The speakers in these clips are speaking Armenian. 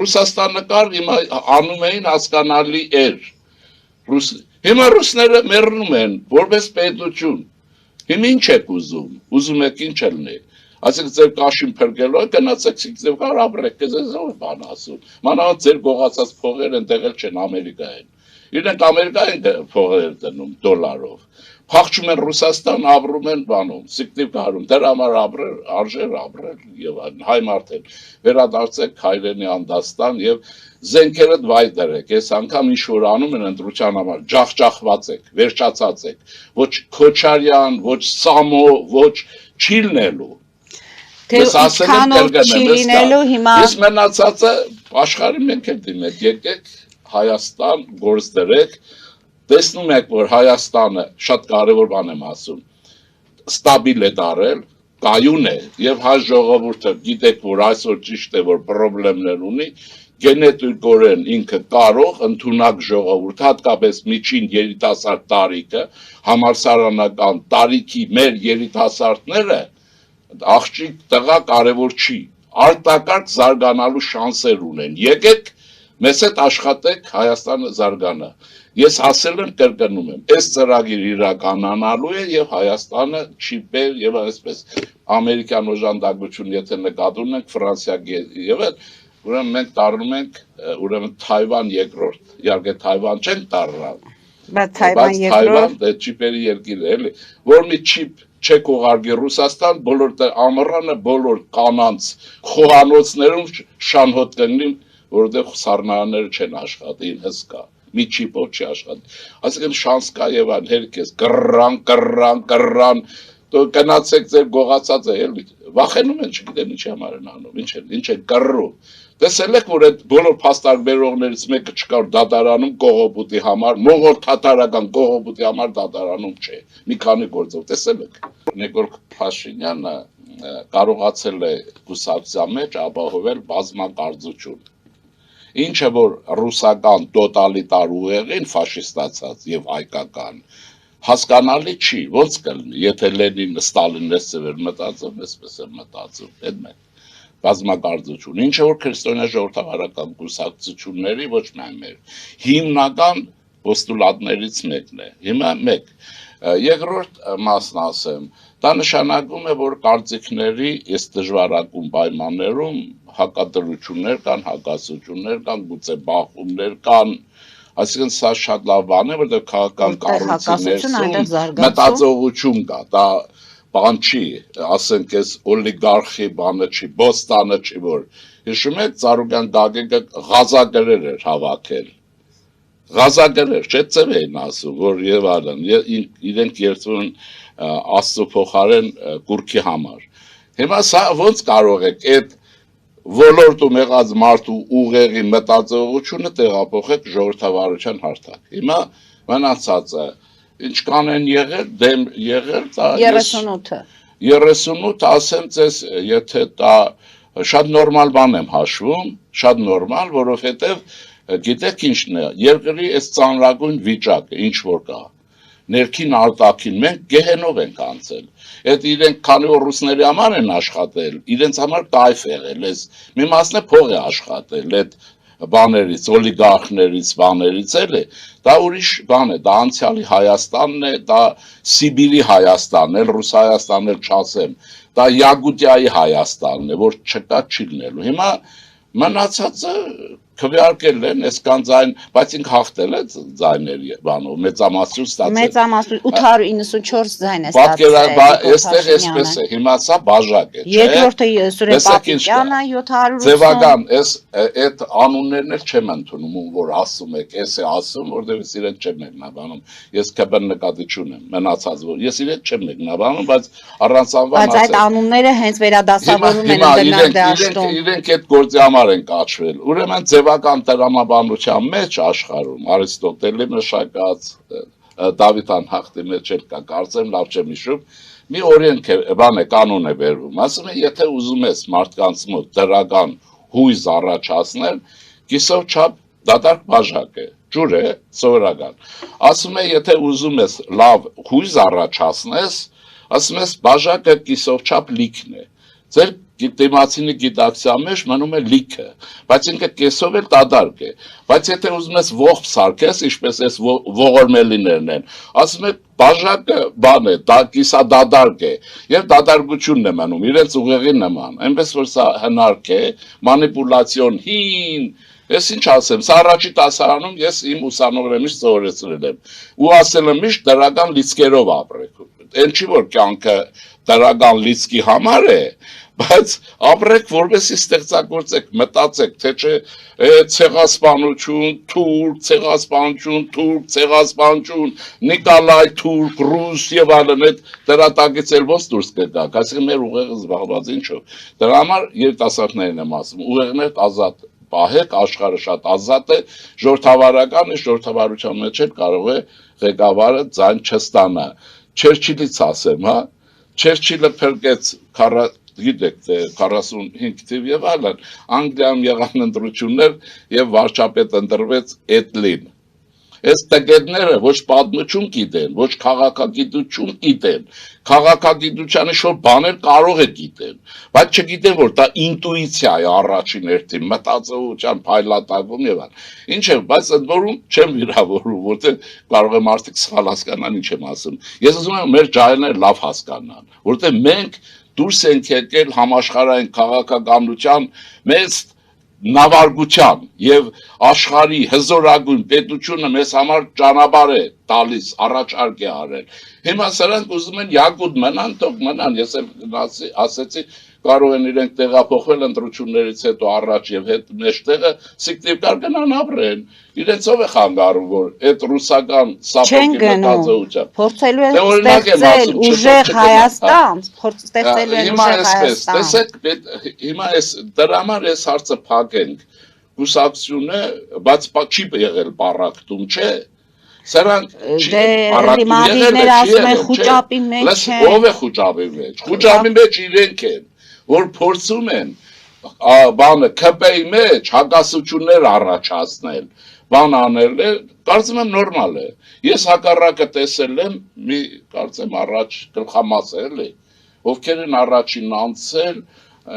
Ռուսաստանը կար, հիմա անում էին հասկանալի էր։ Հիմա ռուսները մեռնում են, որպես պետություն։ Հիմա ինչ եք ուզում եք ինչ լինի։ Ասեք ձեր կաշին փրկելով, գնացեք ձեր կար ապրեք, ձեզ ով բան ասում։ Մանավանդ ձեր գողացած փողերը ընդեղել չեն Ամերիկայում։ Իրենք Ամերիկա են փողեր դնում դոլարով։ Փախչում են Ռուսաստան, ապրում են բանում, սիկտիվ գարում, դրա համար արժեր ապրել եւ հայ մարդեն։ Վերադարձեք հայրենի Անդաստան եւ զենքերը վայ դրեք։ Այս անգամ ինչ որ անում են ընտրության համար, ջախջախված եք, վերջացած եք։ Ոչ Քոչարյան, ոչ Սամո, ոչ Չիլնելու։ Ես ասել եմ կերգանեմ, ես մնացածը աշխարհի մենք էլ դիմեք, եկեք Հայաստան գործ դրեք, տեսնում եք, որ Հայաստանը շատ կարևոր բան եմ ասում, ստաբիլ է դարել, կայուն է, եւ հայ ժողովուրդը գիտեք, որ այսօր ճիշտ է, որ խնդիրներ ունի, գենետիկորեն ինքը կարող ընդունակ ժողովուրդ, հատկապես միջին երիտասարդ տարիքը, համալսարանական տարիքի մեր երիտասարդները աղջիկ տղա կարևոր չի, արտակարգ զարգանալու շանսեր ունեն, եկեք մեզ հետ աշխատեք Հայաստանը զարգանա, ես ասել եմ կրկնում եմ, այս ծրագիր իրականանալու է եւ Հայաստանը չի բեր եւ այսպես, ամերիկյան օժանդակություն եթե նկատի ունենք, Ֆրանսիա եւ այլ, ուրեմն մենք դառնում ենք, ուրեմն Թայվան երկրորդ, իհարկե Թայվան չենք դառնալ, բայց Թայվան դե չիպերի երկիր է, էլի, որ մի չիպ չեք ուղարկի Ռուսաստան, բոլոր ամռանը, բոլոր կանանց խոհանոցներում շանհոտ կգնին, որովհետև սառնարանները չեն աշխատի, հսկա, մի չիպով չի աշխատի, այսինքն շանս կա եւ այն հերքես, կռան, կնացեք ձեր գողացած է, էլի, վախենում են, չգիտեմ ինչի համար են անում, ինչ են կռում, տեսել եք, որ այդ բոլոր փաստարկբերողներից մեկը չկար դատարանում կողոպուտի համար, մոնղոլ թաթարական կողոպուտի համար դատարանում չէ, մի քանի գործով, տեսել եք, Նիկոլ Փաշինյանը կարողացել է կուսակցության մեջ ապահովել բազմակարծություն, ինչը որ ռուսական տոտալիտար ուղեղին ֆաշիստացած եւ հայկական հասկանալի չի, ոնց կլինի, եթե Լենինը Ստալինն էր մտածում, այսպես է մտածում, այդ մեկ բազմակարծություն, ինչը որ քրիստոնյա ժողովրդավարական կուսակցությունների ոչ միայն մեր հիմնական պոստուլատներից մեկն է, հիմա մեկ, երկրորդ մասն ասեմ, դա նշանակում է, որ կարծիքների այս դժվարակում պայմաններում հակադրություններ կան, հակասություններ կան, գուցե բախումներ կան, այսինքն սա շատ լավ բան է, որտեղ քաղաքական կառույցի ներսում մտածողություն կա, դա բան չի, ասենք այս օլիգարխի բանը չի, բոստանը չի, որ հիշում եք Ծառուկյան Գագիկը ղազագրեր էր հավաքել, ղազագրեր, չէ՞ ծև էին ասում, որ եւ այլն, իրենք երթուն Աստծո փոխարեն կուրքի համար։ Հիմա սա ոնց կարող եք այդ ոլորտում եղած մարդու ուղեղի մտածողությունը տեղափոխեք ժողովրդավարության հարթակ։ Հիմա մնացածը ինչ կանեն եղել, դեմ եղել, դա 38 ասեմ ձեզ, եթե դա շատ նորմալ բան եմ հաշվում, շատ նորմալ, որովհետև գիտեք ինչն է, երկրի այս ծանրագույն վիճակը, ինչ որ կա, ներքին արտաքին մենք գեհենով ենք անցել, այդ իրենք քանի որ ռուսների համար են աշխատել, իրենց համար կայֆ եղել, մի մասն է փող է աշխատել, այդ բաներից, օլիգարխներից, բաներից էլ է, դա ուրիշ բան է, դա անցյալի Հայաստանն է, դա Սիբիրի Հայաստանն է, Ռուս Հայաստանն էլ չասեմ, դա Յագուտիայի Հայաստանն է, որ չկա չի լինելու, հիմա մնացածը քվեարկել են, այսքան ձայն, բայց ինք հաղթել է ձայների բանով, մեծամասնություն ստացել։ Մեծամասնություն 894 ձայն է ստացել։ Այստեղ այսպես է, հիմա սա բաժակ է, չէ՞։ Երկրորդը Սուրե Պապիկյանը 780։ Ձևական, այդ անուններն էլ չեմ ընդունում, որ ասում եք, էս է ասում, որտեղից իրեն չեմ մեկնաբանում։ Ես ԿԲ նկատի չունեմ, մնացած որ ես իրեն չեմ մեկնաբանում, բայց առանց անվան ասել։ Բայց այդ անունները հենց վերադասավորում են ընդդեմ դաշտում։ Իրենք այդ գործի համար են կաչվել։ Ուրեմն ձևական տրամաբանության մեջ աշխարհում Արիստոտելի մշակած Դավիթ անհախտի մեջ էլ կա, կարծեմ լավ չեմ հիշում, մի օրենք է, բան է, կանոն է վերվում, ասում է, եթե ուզում ես մարդկանց մոտ դրական հույզ առաջացնել, կիսով չափ դատարկ բաժակ է, ջուր է, սովորական, ասում է, եթե ուզում ես լավ հույզ առաջացնես, ասում ես, բաժակը կիսով չափ լիքն է, ձեր դիմացինի գիտակցության մեջ մնում է լիքը, բայց ինքը կեսով էլ դադարք է, բայց եթե ուզում ես ողջ սարքես, ինչպես այս ողորմելիներն են, ասում է բաժակը բան է, կիսադադարք է, եւ դադարգությունն է մնում, իրենց ուղեղի նման, այնպես որ սա հնարք է, մանիպուլացիոն հին, ես ինչ ասեմ, սա առաջի դասարանում ես իմ ուսանողներին միշտ սովորեցրել եմ, ու ասել եմ միշտ դրական լիցքերով ապրեք, այն չի որ կյանքը դրական լիցքի համար է, բայց ապրեք որպեսզի ստեղծագործեք, մտածեք, թե չէ ցեղասպանություն, թուրք, ցեղասպանություն, Նիկոլայ թուրք, ռուս եւ այլն այդ դրա տակից էլ ո՞ց դուրս կգաք, այսինքն մեր ուղեղը զբաղված ինչով։ Դրա համար երիտասարդներին եմ ասում, ուղեղներ ազատ պահեք, աշխարհը շատ ազատ է, ժողովրդավարական է, ժողովրդավարության մեջ էլ կարող է ղեկավարը ձայն չստանա։ Չերչիլից ասեմ, հա, Չերչիլը փրկեց գիտեք, 45 թիվ եւ այլն, Անգլիայում եղան ընտրություններ եւ վարչապետ ընտրվեց Էտլին։ Այս տգետները ոչ պատմություն գիտեն, ոչ քաղաքագիտություն գիտեն, քաղաքագիտությանը շոր բաներ կարող է գիտեն, բայց չգիտեն, որ դա ինտուիցիա է առաջին հերթին, մտածողության փայլատակում եւ այլն։ Ինչ է, բայց ընդ որում չեմ վիրավորում, որտեղ կարող է մարդիկ սխալ հասկանան ինչ եմ ասում։ Ես ուզում եմ մեր ջահելները լավ հասկանան, որտեղ մենք դուրս ենք եկել համաշխարհային քաղաքականության մեծ նավարգության եւ աշխարհի հզորագույն պետությունը մեզ համար ճանապարհ է տալիս, առաջարկ է արել։ Հիմա սրանք ուզում են յակուտ մնան, թող մնան, ես էլ ասեցի, կարող են իրենք տեղափոխվել ընտրություններից հետո առաջ եւ հետ մեջտեղը Սիկտիվկար գնան ապրեն։ Իրենցով է խանգարում, որ այդ ռուսական սապոկի մտածողությամբ փորձելու են ստեղծել ուժեղ Հայաստան, ստեղծելու են ուժեղ Հայաստան։ Տեսեք, հիմա այս դրա համար այս հարցը փակենք։ Կուսակցությունը, բայց չի եղել բառակտում, չէ՞։ Սրանք դիմադիրները ասում են խուճապի մեջ են։ Ով է խուճապի մեջ։ Խուճապի մեջ իրենք են, որ փորձում են բանը ԿՊ-ի մեջ հակասություններ առաջացնել, բան անել, կարծում եմ նորմալ է։ Ես հակառակը տեսել եմ մի կարծեմ առաջ գլխամաս էլի, ովքեր են առաջին անցել,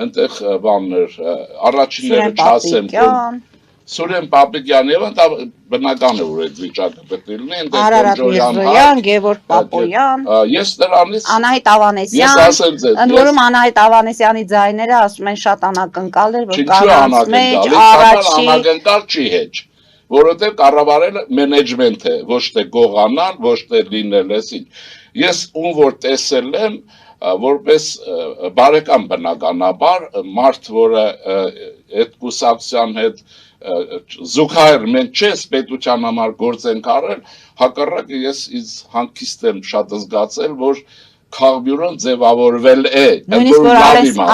այնտեղ բաններ, առաջինները չասեմ, Սուրեն Պապիկյան եւ դա բնական է որ այդ վիճակը պետք է լինի, այնտեղ Արարատ Միրզոյան, Գևորգ Պապոյան, ես դրանից Անահիտ Ավանեսյան, ընդ որում Անահիտ Ավանեսյանի ձայները ասում են շատ անակնկալ էր, որ կանանց մեջ առաջի անակնկալ չի հեչ, որովհետեւ կառավարելը մենեջմենտ է, ոչ թե գողանալ, ոչ թե լինել էսին։ Ես ում որ տեսել եմ որպես բարեկամ բնականաբար մարդ, որը այդ կուսակցության հետ զուգահեռ մենք չես պետության համար գործ ենք արել, հակառակը ես ինձ հանգիստ եմ շատ զգացել, որ քաղբյուրոն ձևավորվել է, նույնիսկ որ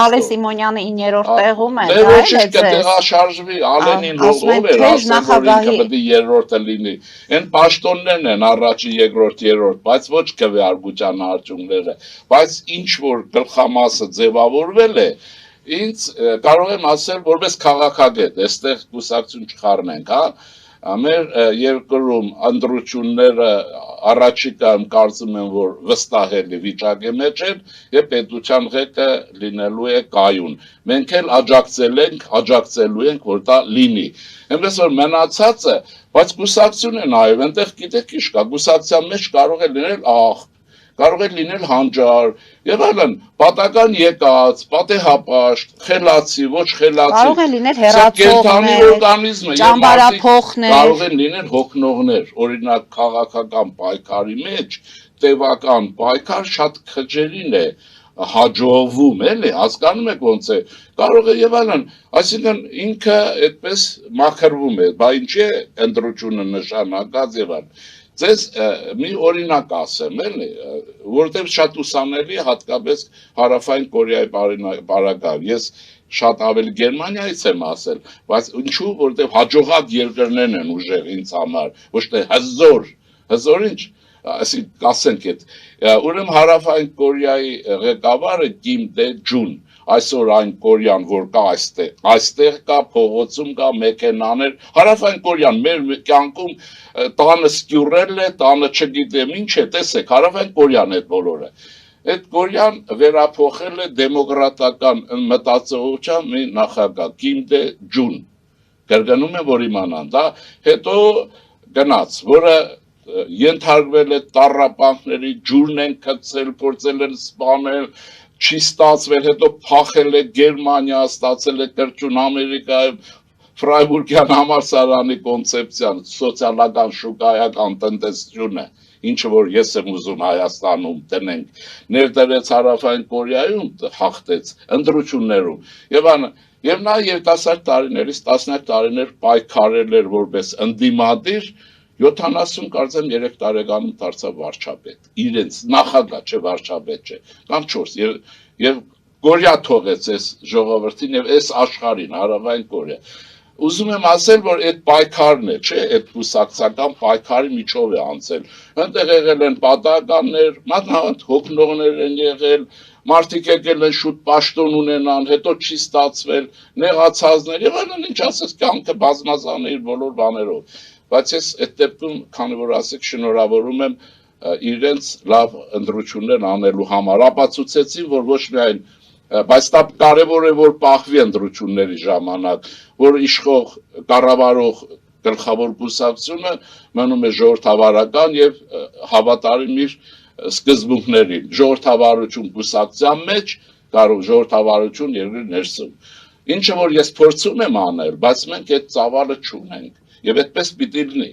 Ալեն Սիմոնյանը 9-րդ տեղում է, դա էլ է տեղաշարժվի, Ալենին ով էր ասել, որ ինքը պետք է երրորդը լինի, այն պաշտոններն են առաջի, երկրորդ, երրորդ, բայց ոչ քվեարկության արդյունքները, բայց ինչ որ գլխամասը ձևավորվել է, ինձ կարող եմ ասել որպես քաղաքագետ, այստեղ կուսակցություն չխառնենք, հա, մեր երկրում ընտրությունները առաջիկայում կարծում եմ, որ վստահելի վիճակի մեջ են եւ պետության ղեկը լինելու է կայուն։ Մենք էլ աջակցելու ենք, որ դա լինի։ Այնպես որ մնացածը, բայց կուսակցություն է նաեւ, այնտեղ գիտեք ինչ կա, կուսակցության մեջ կարող է լինել կարող է լինել հանճար եւ այլն, պատական եկած, պատեհապաշտ, խելացի, ոչ խելացի, կարող է լինել հերացողներ, ճամբարափոխներ, կարող են լինել հոգնողներ, օրինակ քաղաքական պայքարի մեջ տևական պայքար շատ քաջերին է հաջողվում, էլի, հասկանում եք ոնց է, կարող է եւ այլն, այսինքն ինքը այդպես մաքրվում է, բա ինչի է ընտրությունը նշանակած եւ այլն։ Ձեզ մի օրինակ ասեմ, էլի, որտեղ շատ ուսանելի հատկապես Հարավային Կորեայի պարագայում, ես շատ ավելի Գերմանիայից եմ ասել, բայց ինչու, որտեղ հաջողակ երկրներն են ուժեղ ինձ համար, ոչ թե հզոր ինչ, այսինքն ասենք այդ, ուրեմն Հարավային Կորեայի ղեկավարը Կիմ Դե Ջուն, այսօր այն Կորեան, որ կա այստեղ կա, փողոցում կա, մեքենաներ, Հարավային Կորեան մեր կյանքում տանը սկյուրել է, տանը չգիտեմ ինչ է, տեսեք, Հարավային Կորեան այդ բոլորը։ Այդ Գորյան վերափոխել է դեմոկրատական մտածողության մի նախագահ Կիմ Դե Ջուն կրկնում եմ որ իմանան դա հետո գնաց որը ենթարկվել է տառապանքների ջուրն են գցել փորձել են սպանել չի ստացվել հետո փախել է Գերմանիա ստացել է կրճուն Ամերիկայում Ֆրայբուրգյան համալսարանի կոնցեպցիան սոցիալական շուկայական տնտեսությունը ինչը որ ես եմ ուզում Հայաստանում տնենք ներդրեց Հարավային Կորեայում հաղթեց ընտրություններում եւ նա երիտասարդ տարիներից 10 տարիներ պայքարել էր որպես ընդդիմադիր 70 կարծեմ 3 տարեկանում դարձավ վարչապետ իրենց նախագահ չէ վարչապետ չէ կամ 4 եւ Կորեա թողեց այս ժողովրդին եւ այս աշխարհին Հարավային Կորեա Ուզում եմ ասել, որ այդ պայքարն է, չէ, այդ կուսակցական պայքարի միջով է անցել։ Այնտեղ եղել են պատահականներ, մանավանդ հոգնողներ են եղել, մարդիկ եկել են շուտ պաշտոն ունենան, հետո չի ստացվել, նեղացածներ, եւ այլն, ինչ ասես, կյանքը բազմազան է իր բոլոր բաներով։ Բայց ես այդ դեպքում, քանի որ ասեք, շնորհավորում եմ իրենց լավ ընտրություններ անելու համար, ապացուցեցին, որ ոչ միայն բայց դա կարևոր է որ պահվի ընտրությունների ժամանակ որ իշխող կառավարող գլխավոր կուսակցությունը մնում է ժողովրդավարական եւ հավատարիմ իր սկզբունքներին ժողովրդավարություն կուսակցության մեջ կարող ժողովրդավարություն երկրի ներսում ինչը որ ես փորձում եմ անել բայց մենք այդ ծավալը չունենք եւ այդպես պիտի լինի